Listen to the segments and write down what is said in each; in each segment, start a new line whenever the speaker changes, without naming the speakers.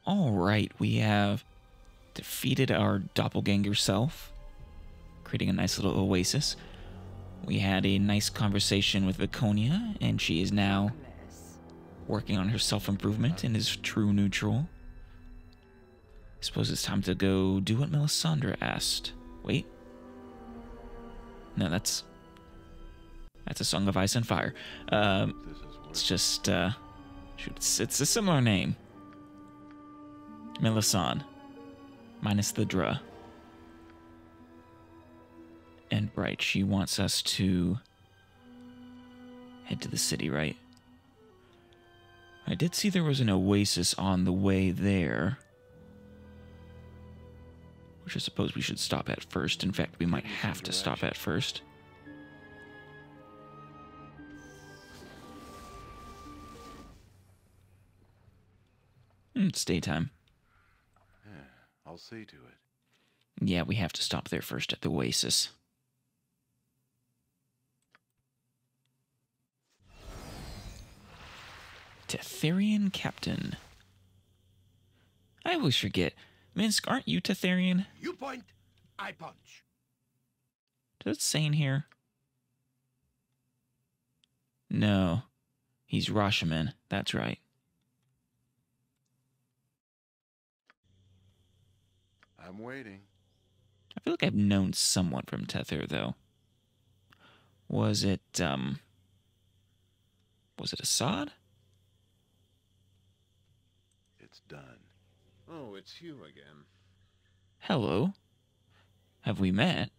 All right, we have defeated our doppelganger self, creating a nice little oasis. We had a nice conversation with Viconia, and she is now working on her self-improvement and is true neutral. I suppose it's time to go do what Melisandre asked. Wait. No, that's a Song of Ice and Fire. It's just, shoot, it's a similar name. Melisandre, minus the dra. And right, she wants us to head to the city, right? I did see there was an oasis on the way there, which I suppose we should stop at first. In fact, we might have to stop at first. It's daytime.
Yeah, I'll see to it.
Yeah, we have to stop there first at the oasis. Tetherian Captain. I always forget. Minsk, aren't you Tetherian?
You point, I punch.
Does it say in here? No. He's Rashomon. That's right.
I'm waiting.
I feel like I've known someone from Tether, though. Was it Assad?
It's done.
Oh, it's you again.
Hello. Have we met?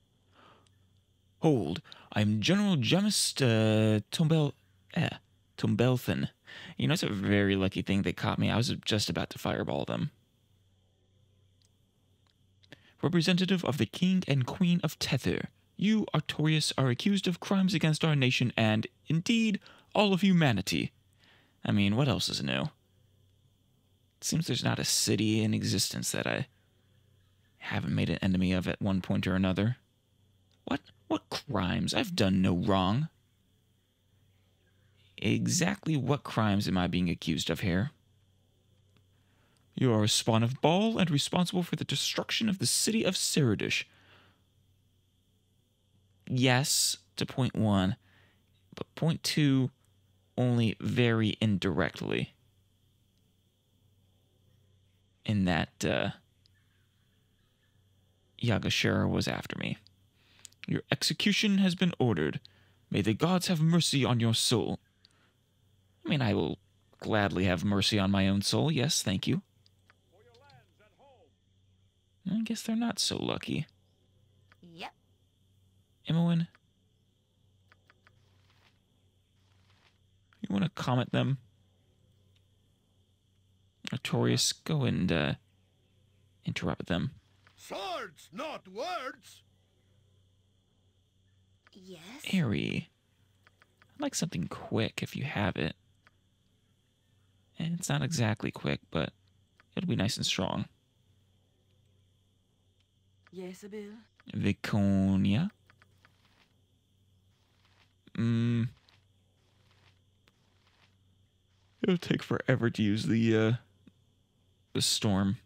Hold. I'm General Jamist Tombelthan. You know, it's a very lucky thing they caught me. I was just about to fireball them. Representative of the King and Queen of Tether, you, Artorias, are accused of crimes against our nation and, indeed, all of humanity. I mean, what else is new? It seems there's not a city in existence that I haven't made an enemy of at one point or another. What crimes? I've done no wrong. Exactly what crimes am I being accused of here? You are a spawn of Bhaal and responsible for the destruction of the city of Ceridish. Yes, to point one, but point two, only very indirectly. In that, Yagashira was after me. Your execution has been ordered. May the gods have mercy on your soul. I mean, I will gladly have mercy on my own soul. Yes, thank you. I guess they're not so lucky.
Yep.
Imoen, you want to comment them? Artorias, go and interrupt them.
Swords, not words.
Yes.
Airy, I'd like something quick if you have it. And it's not exactly quick, but it'll be nice and strong.
Yes, Abil.
Viconia. It'll take forever to use the storm.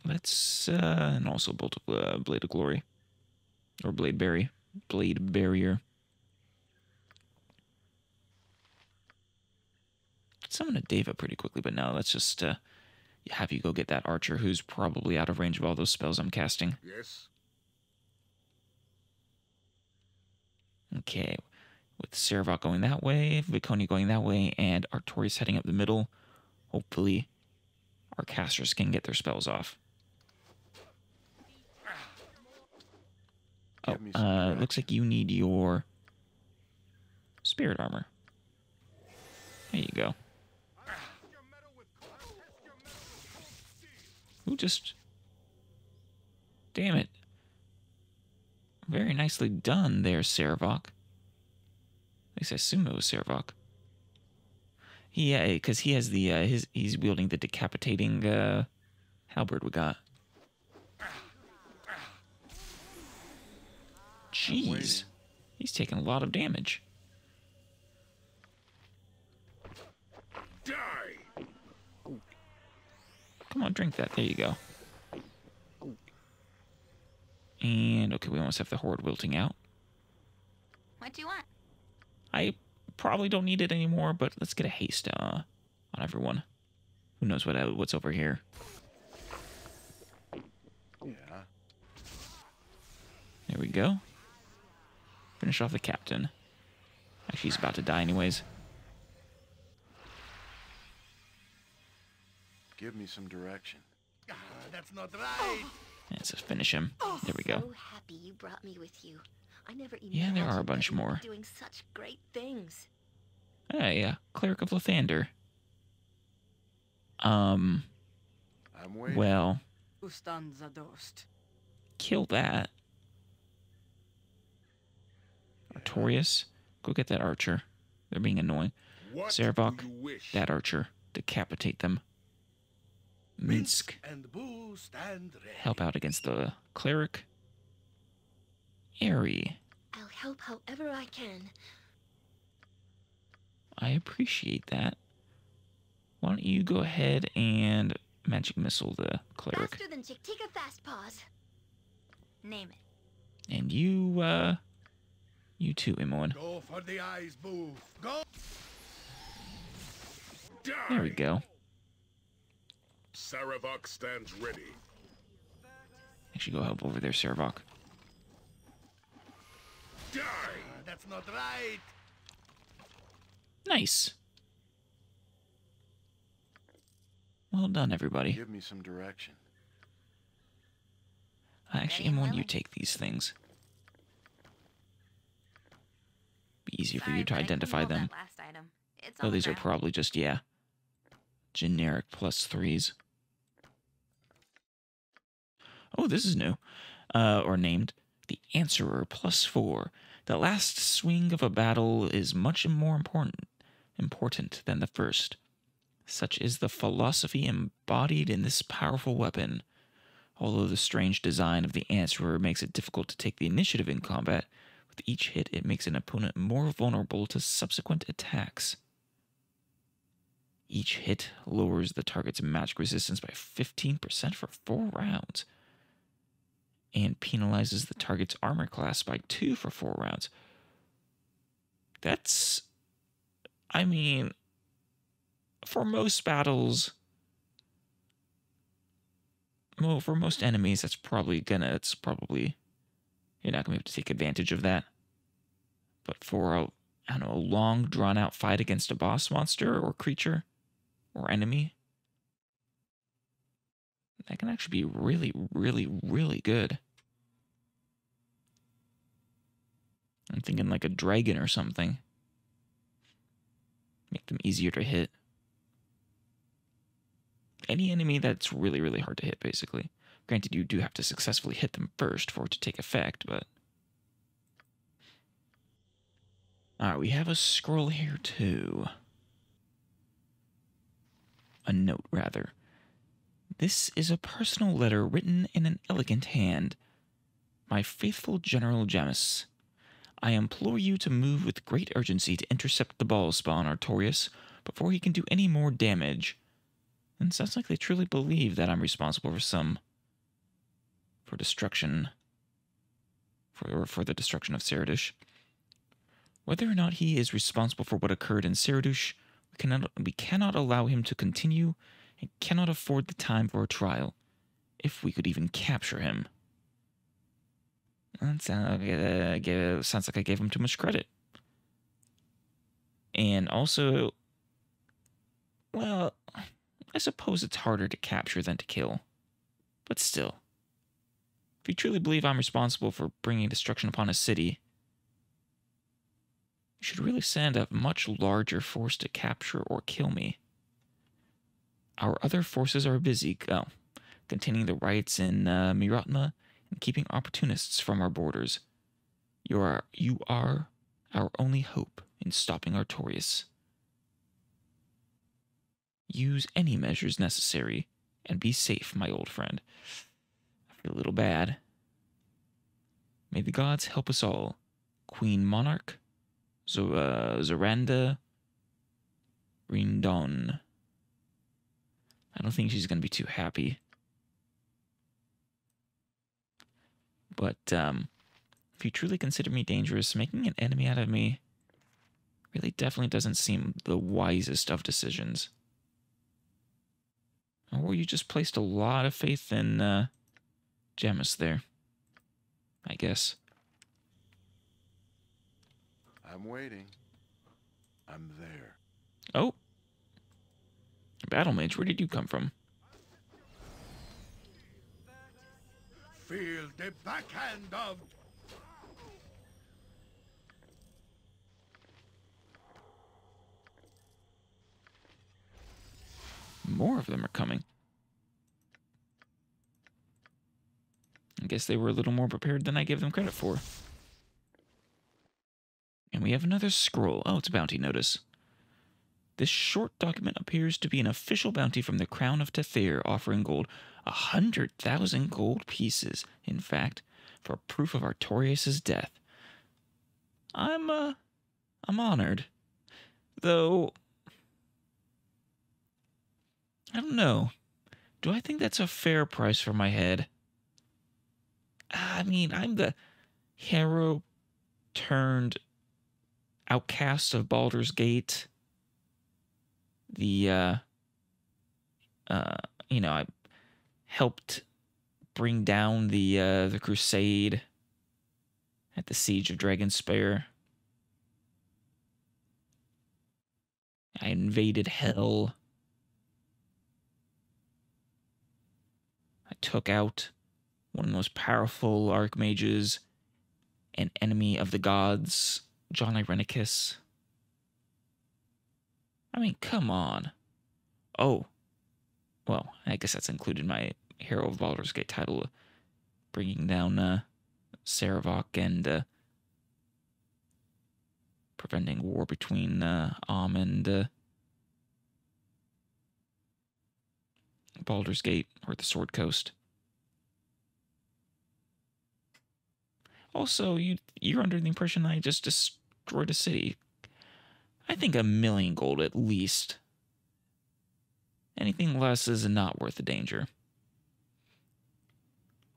Let's and also Bolt of, Blade of Glory, or Blade Barrier. Summon a Deva pretty quickly, but no, let's just have you go get that archer who's probably out of range of all those spells I'm casting.
Yes.
Okay, with Servok going that way, Viconia going that way, and Artorias heading up the middle. Hopefully, our casters can get their spells off. Oh, looks like you need your spirit armor. There you go. Who just... Damn it. Very nicely done there, Servok. At least I assume it was Servok. Yeah, because he has the, he's wielding the decapitating, halberd we got. Jeez. He's taking a lot of damage.
Die.
Come on, drink that. There you go. And, okay, we almost have the horde wilting out.
What do you want?
I probably don't need it anymore, but let's get a haste on everyone. Who knows what's over here?
Yeah.
There we go. Finish off the captain. Actually, he's about to die anyways.
Give me some direction.
That's not right.
Let's just finish him. There we go.
So happy you brought me with you. I never imagined
Yeah, there are a bunch
that you'd be
more.
doing such great things.
Hey, Cleric of Lathander.
I'm waiting.
Well,
Ustanza dost.
kill that. Artorias, go get that archer. They're being annoying. Servok, that archer. Decapitate them. Minsk,
And Boo stand ready.
help out against the cleric. Airy,
I'll help however I can.
I appreciate that. Why don't you go ahead and magic missile the cleric.
Faster than Chick. Take a fast pause. Name it.
And you too, Imoen.
Go for the eyes, Boo. Go.
There we go.
Saravok stands ready.
Actually, go help over there, Servok.
Die!
That's not right.
Nice. Well done, everybody.
Give me some direction.
Actually, Imoen, you take these things. Be easier for
Sorry,
you to
but I couldn't
identify
hold
them.
that last item. It's
Oh,
on the
these are
ground.
probably just, yeah, generic +3s. Oh, this is new. Or named the Answerer +4. The last swing of a battle is much more important than the first. Such is the philosophy embodied in this powerful weapon. Although the strange design of the Answerer makes it difficult to take the initiative in combat, with each hit it makes an opponent more vulnerable to subsequent attacks. Each hit lowers the target's magic resistance by 15% for 4 rounds, and penalizes the target's armor class by 2 for 4 rounds. That's, I mean, for most battles, well, for most enemies, you're not gonna be able to take advantage of that. But for a long, drawn-out fight against a boss monster or creature or enemy, that can actually be really, really, really good. I'm thinking like a dragon or something. Make them easier to hit. Any enemy that's really, really hard to hit, basically. Granted, you do have to successfully hit them first for it to take effect, but... Alright, we have a scroll here, too. A note, rather. This is a personal letter written in an elegant hand. My faithful General Jamis, I implore you to move with great urgency to intercept the ball spawn Artorias before he can do any more damage. And it sounds like they truly believe that I'm responsible for destruction, for the destruction of Ceridush. Whether or not he is responsible for what occurred in Ceridush, we cannot allow him to continue and cannot afford the time for a trial, if we could even capture him. That sounds like I gave him too much credit. And also, well, I suppose it's harder to capture than to kill. But still, if you truly believe I'm responsible for bringing destruction upon a city, you should really send a much larger force to capture or kill me. Our other forces are busy, containing the riots in Miratma and keeping opportunists from our borders. You are our only hope in stopping Artorias. Use any measures necessary, and be safe, my old friend. I feel a little bad. May the gods help us all. Queen Monarch, Zoranda, Rindon. I don't think she's going to be too happy. But if you truly consider me dangerous, making an enemy out of me really definitely doesn't seem the wisest of decisions. Or you just placed a lot of faith in Gemmis there, I guess.
I'm waiting. I'm there.
Oh. Battle Mage, where did you come from?
Feel the backhand of...
More of them are coming. I guess they were a little more prepared than I give them credit for. And we have another scroll. Oh, it's a bounty notice. This short document appears to be an official bounty from the Crown of Tethir, offering gold 100,000 gold pieces, in fact, for proof of Artorias' death. I'm honored. Though, I don't know. Do I think that's a fair price for my head? I mean, I'm the hero turned outcast of Baldur's Gate. I helped bring down the crusade at the Siege of Dragonspear. I invaded Hell. I took out one of the most powerful archmages and enemy of the gods, John Irenicus. I mean, come on. Oh. Well, I guess that's included my Hero of Baldur's Gate title, bringing down Saravok and preventing war between Am and Baldur's Gate, or the Sword Coast. Also, you're under the impression I just destroyed a city. I think 1,000,000 gold at least. Anything less is not worth the danger.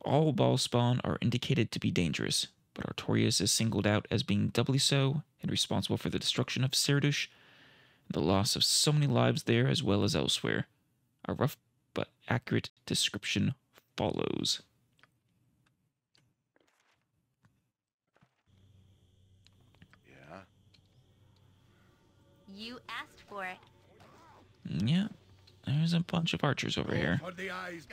All ball spawn are indicated to be dangerous, but Artorias is singled out as being doubly so and responsible for the destruction of Ceridush and the loss of so many lives there as well as elsewhere. A rough but accurate description follows.
Yeah.
You asked for it.
Yeah, there's a bunch of archers over here.
For the eyes.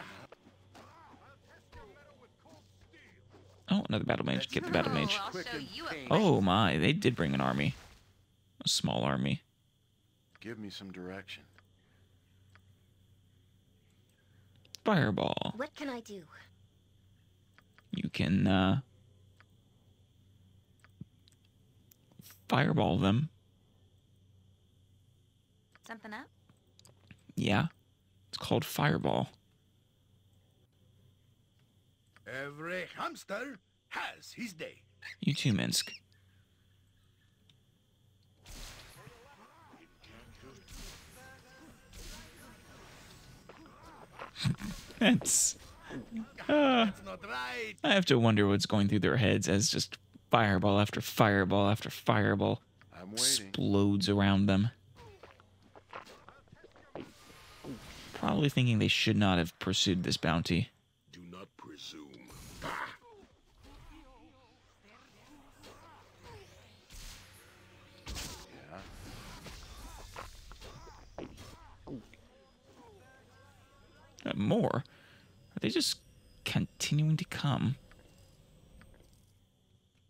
Oh, another battle mage. Get the battle mage.
I'll show you a fight.
Oh my, they did bring an army. A small army.
Give me some direction.
Fireball.
What can I do?
You can fireball them.
Something up?
Yeah. It's called fireball.
Every hamster has his day.
You too, Minsk. That's
That's not right.
I have to wonder what's going through their heads as just fireball after fireball after fireball
I'm waiting.
explodes around them. Probably thinking they should not have pursued this bounty.
Do not presume.
Yeah.
More? Are they just continuing to come?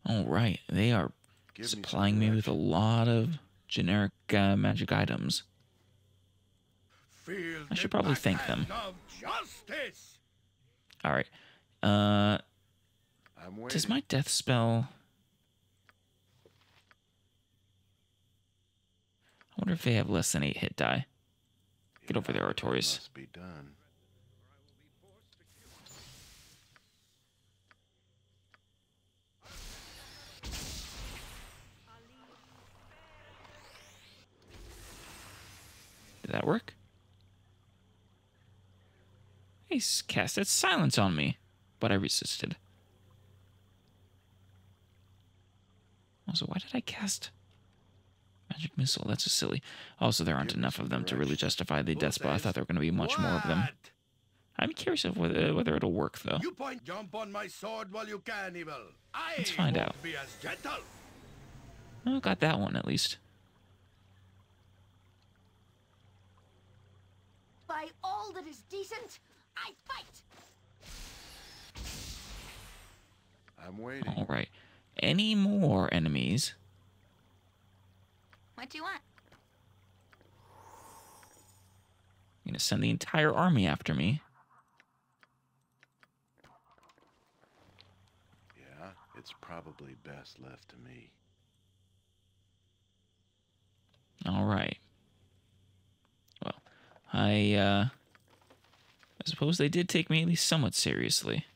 All right, they are
Give me some
supplying me with a
direction.
lot of generic magic items.
Feel
I should
the
probably thank them.
backhand of justice.
All right.
I'm waiting.
Does my death spell... I wonder if they have less than 8 hit die. Get over there,
Yeah, it
Artorias.
must be done.
Did that work? I casted silence on me, but I resisted. Also, why did I cast magic missile? That's just silly. Also, there aren't enough of them to really justify the death spell. I thought there were going to be much more of them.
What?
I'm curious of whether it'll work, though.
You point jump on my sword while you can, evil.
Let's find
won't
out.
be as gentle.
Oh, got that one, at least.
By all that is decent, I fight!
I'm waiting.
All right. Any more enemies?
What do you want?
You're going to send the entire army after me?
Yeah, it's probably best left to me.
All right. Well, I suppose they did take me at least somewhat seriously.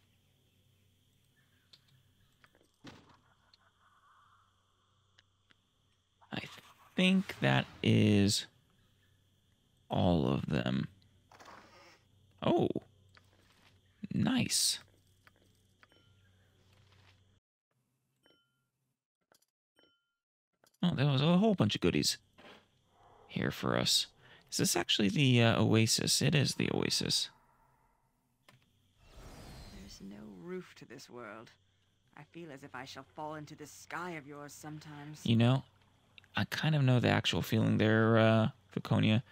I think that is all of them. Oh, nice. Oh, there was a whole bunch of goodies here for us. Is this actually the oasis? It is the oasis.
There's no roof to this world. I feel as if I shall fall into this sky of yours sometimes.
You know, I kind of know the actual feeling there, Viconia.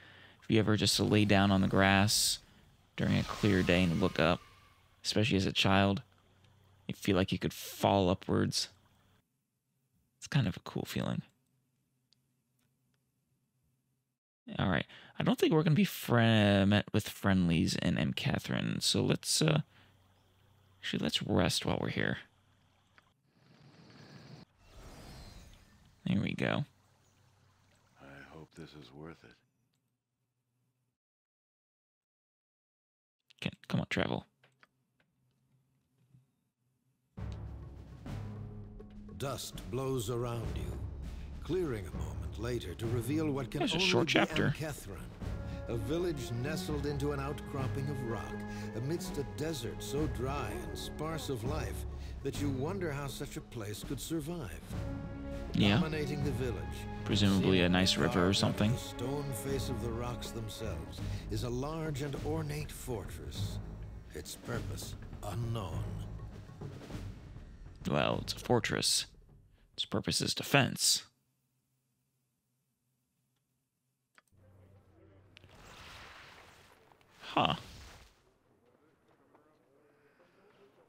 If you ever just lay down on the grass during a clear day and look up, especially as a child, you feel like you could fall upwards. It's kind of a cool feeling. All right. I don't think we're going to be met with friendlies in M. Catherine, so let's, actually, let's rest while we're here. There we go.
I hope this is worth it.
Come on, travel.
Dust blows around you, clearing a moment later to reveal what can
That's a
only
short
be
chapter.
Ankethran, a village nestled into an outcropping of rock, amidst a desert so dry and sparse of life that you wonder how such a place could survive.
Yeah.
Dominating the village,
Presumably a
seemingly
nice river or
carved out of
something.
The stone face of the rocks themselves is a large and ornate fortress. Its purpose unknown.
Well, it's a fortress. Its purpose is defense. Huh.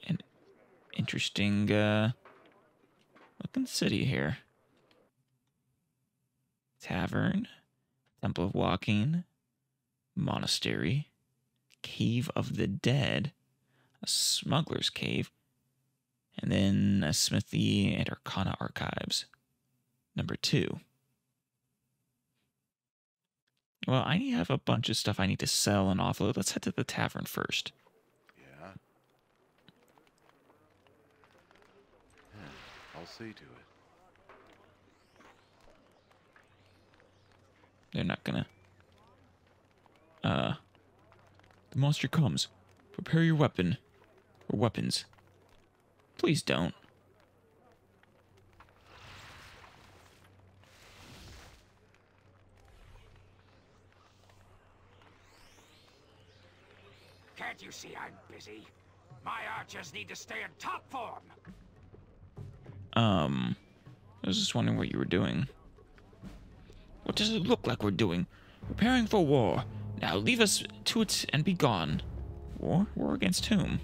An interesting, looking city here. Tavern, Temple of Walking, Monastery, Cave of the Dead, a Smuggler's Cave, and then a Smithy and Arcana Archives. Number 2. Well, I have a bunch of stuff I need to sell and offload. Let's head to the tavern first.
Yeah? I'll see to it.
They're not gonna... The monster comes. Prepare your weapon. Or weapons. Please don't.
Can't you see I'm busy? My archers need to stay in top form.
I was just wondering what you were doing. What does it look like we're doing? Preparing for war. Now leave us to it and be gone. War? War against whom?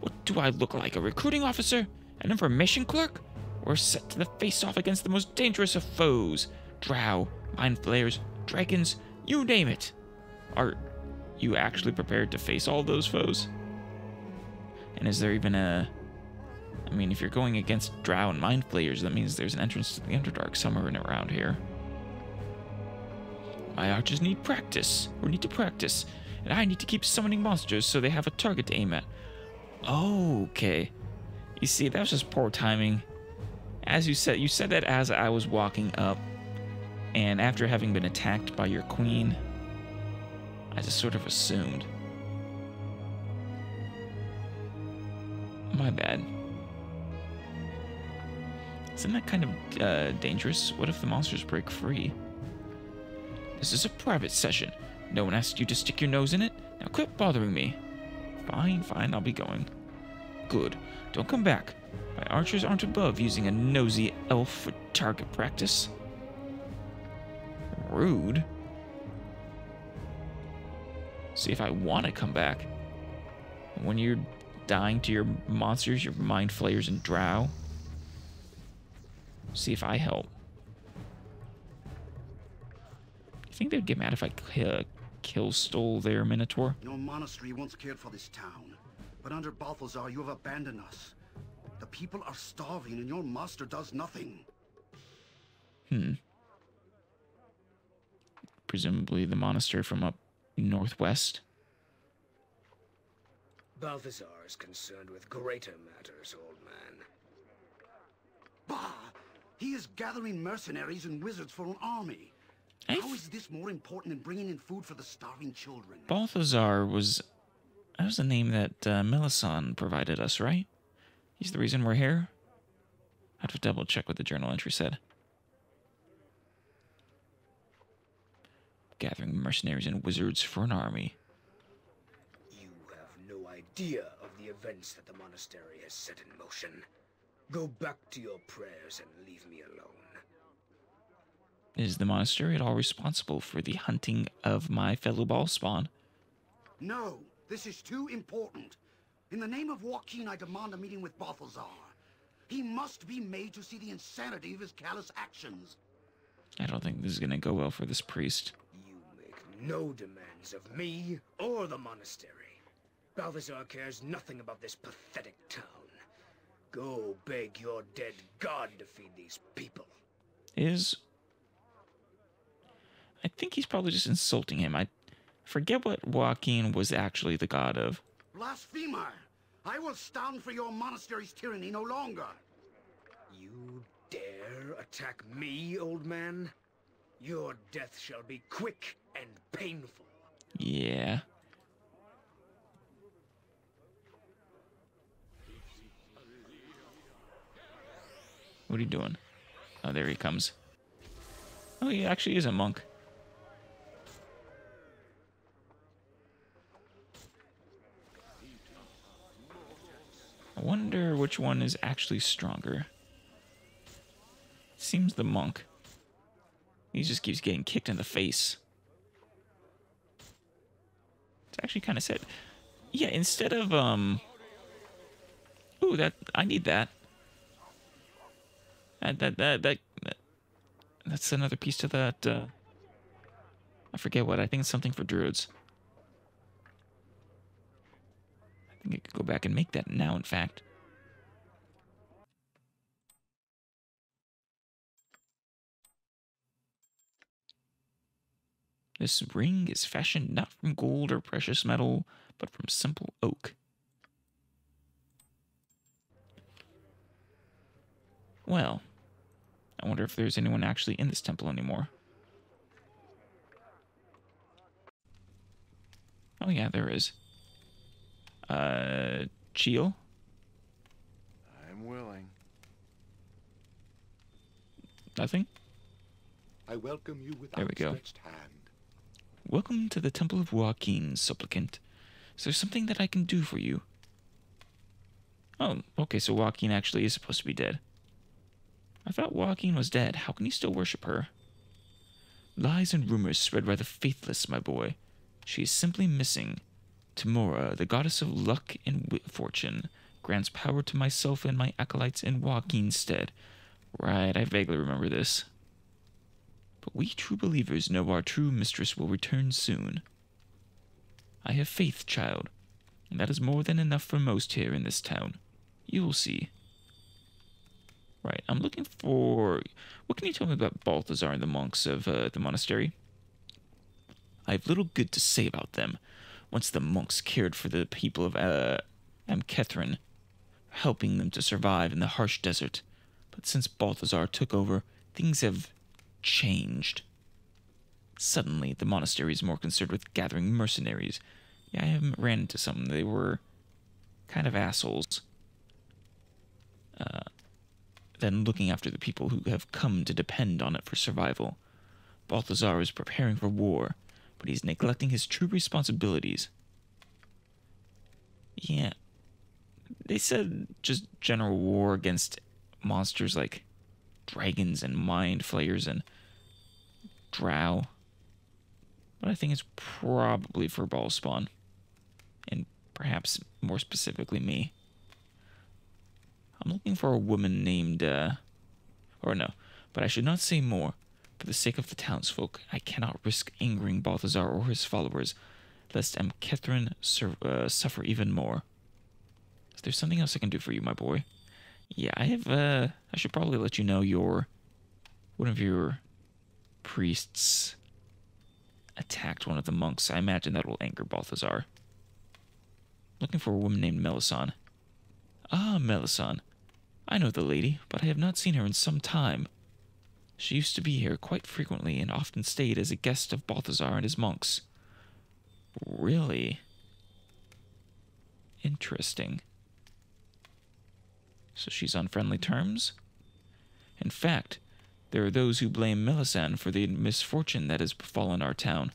What do I look like? A recruiting officer? An information clerk? We're set to the face-off against the most dangerous of foes. Drow, mind flayers, dragons, you name it. Are you actually prepared to face all those foes? And is there even a... I mean, if you're going against Drow and Mind Flayers, that means there's an entrance to the Underdark somewhere in around here. My archers need practice, or need to practice, and I need to keep summoning monsters so they have a target to aim at. Okay. You see, that was just poor timing. As you said that as I was walking up, and after having been attacked by your queen, I just sort of assumed. my bad. Isn't that kind of dangerous? What if the monsters break free? This is a private session. No one asked you to stick your nose in it. Now quit bothering me. Fine, fine, I'll be going. Good. Don't come back. My archers aren't above using a nosy elf for target practice. Rude. See if I want to come back. When you're dying to your monsters, your mind flayers and drow. See if I help. You think they'd get mad if I stole their minotaur?
Your monastery once cared for this town, but under Balthazar you have abandoned us. The people are starving and your master does nothing.
Presumably the monastery from up northwest.
Balthazar is concerned with greater matters, old man.
Bah! He is gathering mercenaries and wizards for an army. How is this more important than bringing in food for the starving children?
Balthazar was... That was the name that Melisande provided us, right? He's the reason we're here? I have to double check what the journal entry said. Gathering mercenaries and wizards for an army.
You have no idea of the events that the monastery has set in motion. Go back to your prayers and leave me alone.
Is the monastery at all responsible for the hunting of my fellow ballspawn?
No, this is too important. In the name of Joaquin, I demand a meeting with Balthazar. He must be made to see the insanity of his callous actions.
I don't think this is going to go well for this priest.
You make no demands of me or the monastery. Balthazar cares nothing about this pathetic town. Go beg your dead god to feed these people.
I think he's probably just insulting him. I forget what Joaquin was actually the god of.
Blasphemer! I will stand for your monastery's tyranny no longer.
You dare attack me, old man? Your death shall be quick and painful.
Yeah. What are you doing? Oh, there he comes. Oh, he actually is a monk. I wonder which one is actually stronger. Seems the monk. He just keeps getting kicked in the face. It's actually kind of sad. Yeah, instead of, Ooh, I need that. That's another piece to that, I forget what. I think it's something for druids. I think I could go back and make that now, in fact. This ring is fashioned not from gold or precious metal, but from simple oak. Well, I wonder if there's anyone actually in this temple anymore. Oh yeah, there is. Cheel?
I'm willing.
Nothing?
I welcome you with
There we go.
outstretched hand.
Welcome to the Temple of Joaquin, supplicant. Is there something that I can do for you? Oh, okay, so Joaquin actually is supposed to be dead. I thought Joaquin was dead. How can you still worship her? Lies and rumors spread by the faithless, my boy. She is simply missing. Tamora, the goddess of luck and fortune, grants power to myself and my acolytes in Joaquin's stead. Right, I vaguely remember this. But we true believers know our true mistress will return soon. I have faith, child, and that is more than enough for most here in this town. You will see. Right, I'm looking for... What can you tell me about Balthazar and the monks of the monastery? I have little good to say about them. Once the monks cared for the people of Amkethrin, helping them to survive in the harsh desert. But since Balthazar took over, things have changed. Suddenly, the monastery is more concerned with gathering mercenaries. Yeah, I haven't ran into some. They were kind of assholes. than looking after the people who have come to depend on it for survival. Balthazar is preparing for war, but he's neglecting his true responsibilities. Yeah, they said just general war against monsters like dragons and mind flayers and drow. But I think it's probably for Ballspawn, and perhaps more specifically me. I'm looking for a woman named, or no, but I should not say more. For the sake of the townsfolk, I cannot risk angering Balthazar or his followers, lest Catherine suffer even more. Is there something else I can do for you, my boy? Yeah, I should probably let you know one of your priests attacked one of the monks. I imagine that will anger Balthazar. Looking for a woman named Melisande. Ah, Melisande. I know the lady, but I have not seen her in some time. She used to be here quite frequently and often stayed as a guest of Balthazar and his monks. Really? Interesting. So she's on friendly terms? In fact, there are those who blame Melisande for the misfortune that has befallen our town.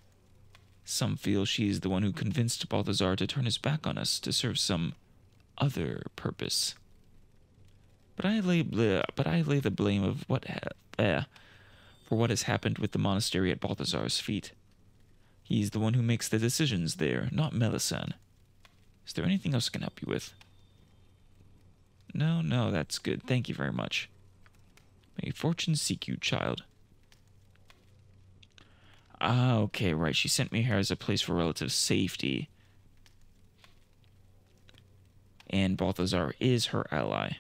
Some feel she's the one who convinced Balthazar to turn his back on us to serve some other purpose. But I lay the blame of for what has happened with the monastery at Balthazar's feet. He's the one who makes the decisions there, not Melisande. Is there anything else I can help you with? No, that's good. Thank you very much. May fortune seek you, child. Ah, okay, right. She sent me here as a place for relative safety. And Balthazar is her ally.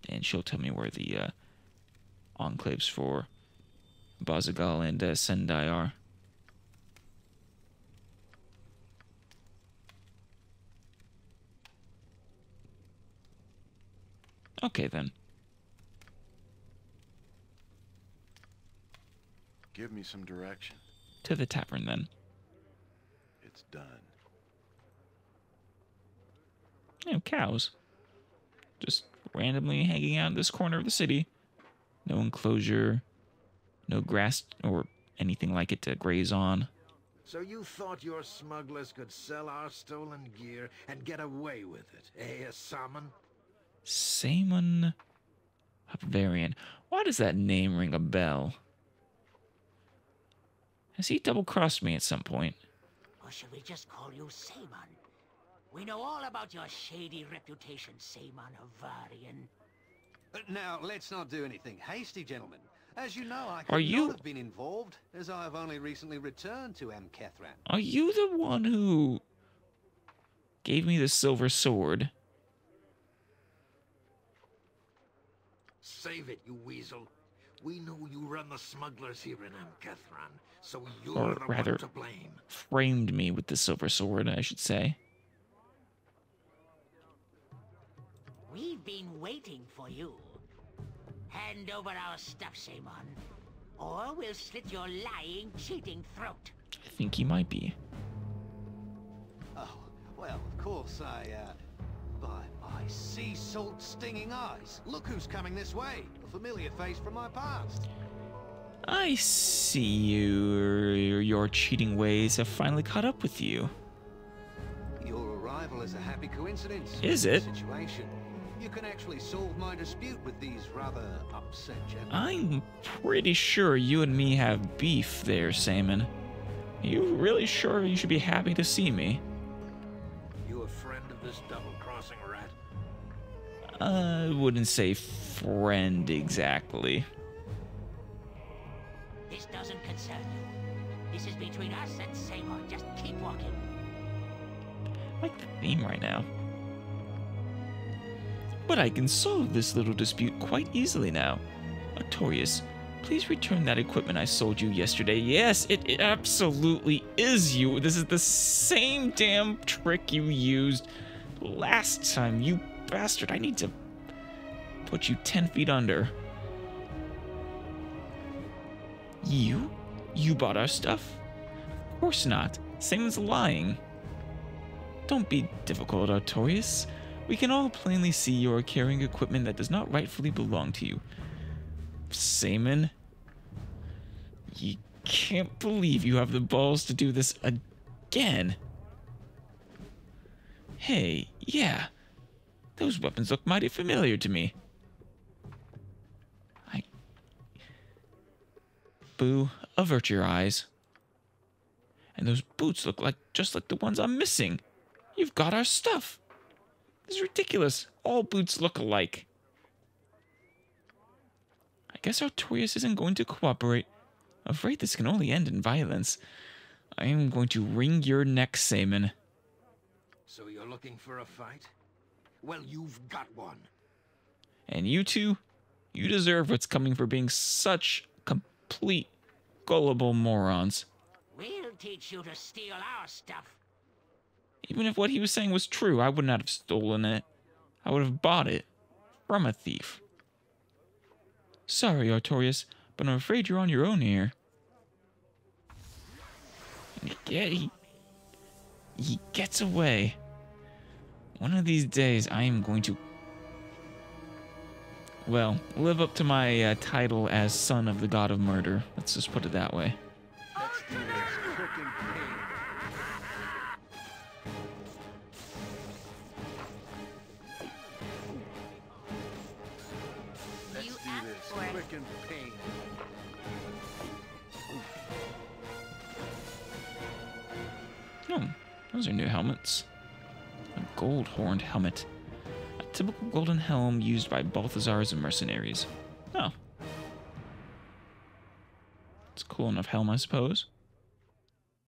And she'll tell me where the enclaves for Bazagal and Sendai are. Okay, then.
Give me some direction.
To the tavern, then.
It's done.
Cows. Just randomly hanging out in this corner of the city. No enclosure. No grass or anything like it to graze on.
So you thought your smugglers could sell our stolen gear and get away with it, eh, Saemon?
Saemon Varian. Why does that name ring a bell? Has he double-crossed me at some point?
Or should we just call you Saemon? We know all about your shady reputation, Saemon Varian.
Now, let's not do anything hasty, gentlemen. As you know, I
Are
could
you-
not have been involved, as I have only recently returned to Kethran.
Are you the one who gave me the silver sword?
Save it, you weasel. We know you run the smugglers here in Kethran, so
Or
you're the
rather,
one to blame.
framed me with the silver sword, I should say.
We've been waiting for you. Hand over our stuff, Saemon, or we'll slit your lying, cheating throat.
I think he might be.
Oh, well, of course, by my sea salt stinging eyes. Look who's coming this way. A familiar face from my past.
I see your cheating ways have finally caught up with you.
Your arrival is a happy coincidence.
Is
in
it?
this situation. You can actually solve my dispute with these rather upset gentlemen.
I'm pretty sure you and me have beef there, Saemon. Are you really sure you should be happy to see me?
You a friend of this double-crossing rat?
I wouldn't say friend exactly.
This doesn't concern you. This is between us and Saemon. Just keep walking.
I like the theme right now. But I can solve this little dispute quite easily now. Artorias, please return that equipment I sold you yesterday. Yes, it absolutely is you. This is the same damn trick you used last time, you bastard. I need to put you 10 feet under. You bought our stuff? Of course not. Saemon's lying. Don't be difficult, Artorias. We can all plainly see you are carrying equipment that does not rightfully belong to you. Saemon, you can't believe you have the balls to do this again. Hey, yeah, those weapons look mighty familiar to me. Boo, avert your eyes. And those boots look just like the ones I'm missing. You've got our stuff. This is ridiculous. All boots look alike. I guess Artorias isn't going to cooperate. Afraid this can only end in violence. I am going to wring your neck, Saemon.
So you're looking for a fight? Well, you've got one.
And you two, you deserve what's coming for being such complete gullible morons.
We'll teach you to steal our stuff.
Even if what he was saying was true, I would not have stolen it. I would have bought it from a thief. Sorry, Artorias, but I'm afraid you're on your own here. Yeah, he gets away. One of these days, I am going to, well, live up to my title as son of the god of murder. Let's just put it that way. Oh, those are new helmets. A gold-horned helmet. A typical golden helm used by Balthazar's mercenaries. Oh. It's a cool enough helm, I suppose.